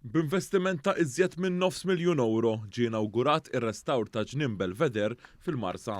B'investiment ta' iżjed minn €900,000 ġie inawgurat ir-restawr ta' ġnien Belvedere fil-Marsa.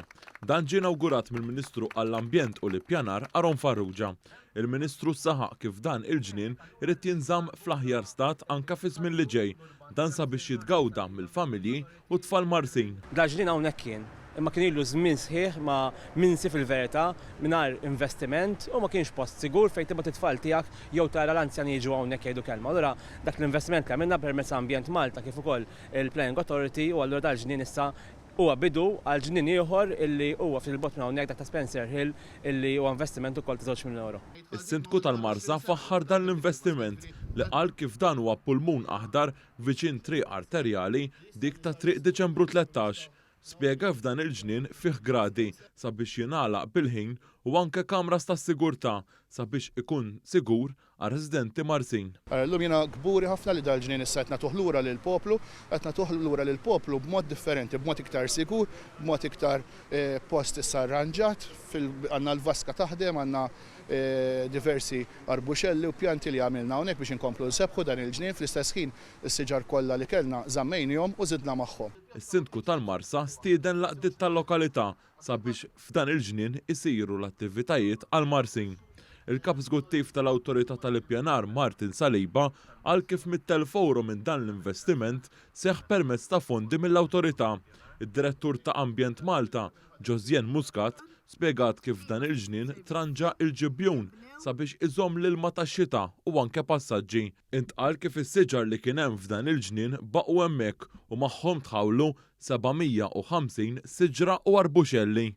Dan ġie inawgurat mill-Ministru għall-Ambjent u l-Ippjanar Aron Farrugia. Il-Ministru saħaq kif dan il-ġnien irid jinżamm fl-aħjar stat anke fi żmien li ġej. Dan sabiex jitgawda mill-familji u tfal Marsin. Da ġnien hawnhekk kien. Imma kien ilu żmien sħiħ ma' minsi fil-verità mingħajr investiment u ma kienx post sigur fejn tibgħat it-tfal tiegħek jew tara l-anzjani jiġu hawnhekk jgħidu kelma. Allura dak l-investiment li għamilna permezz Ambjent Malta kif ukoll il-Planning Authority u allura dal-ġnien issa huwa bidu għal ġnien ieħor illi huwa fil-bot minn hawnhekk dak ta' Spencer Hill illi huwa investiment ukoll ta' €2 miljun. Is-Sindku tal-Marsa faħħar dan l-investiment li qal kif dan huwa pulmun aħdar viċin triq arterjali dik ta' triq Diċembru 13. Spjega f'dan il-ġnien fih gradi sabiex jingħalaq bil-ħin u anke kamras tas sigurtà sabiex ikun sigur għal residenti Marsin. Llum jiena kburi ħafna li dal-ġnien issa qed nagħtuh lura lill-poplu, qed nagħtuh lura lill-poplu b'mod differenti, b'mod iktar sigur, b'mod iktar post issa arranġat, għandna l-vaska taħdem, għandna diversi arbuxelli u pjanti li għamilna hawnhekk biex inkomplu nsebħu dan il-ġnien fl-istess ħin is-siġar kollha li kellna żammejnihom u żidna magħhom. Is-Sindku tal-Marsa stieden laqdiet tal-lokalità sabiex f'dan il-ġnien isiru l-attivitajiet għal Marsin. Il-kap żguttiv tal-Awtorità tal-Ippjanar Martin Saliba għal kif mit-€1,000 minn dan l-investiment seħħ permezz ta' fondi mill-awtorità. Id-Direttur ta' Ambjent Malta, Josien Muscat, spjegat kif dan il-ġnien tranġa il-ġibjun sabiex iżomm l-ilma tax-xita u anke passaġġi. Intqal kif is-siġar li kien hemm f'dan il-ġnien baqgħu hemmhekk u magħhom tħawlu 750 siġra u arbuxelli.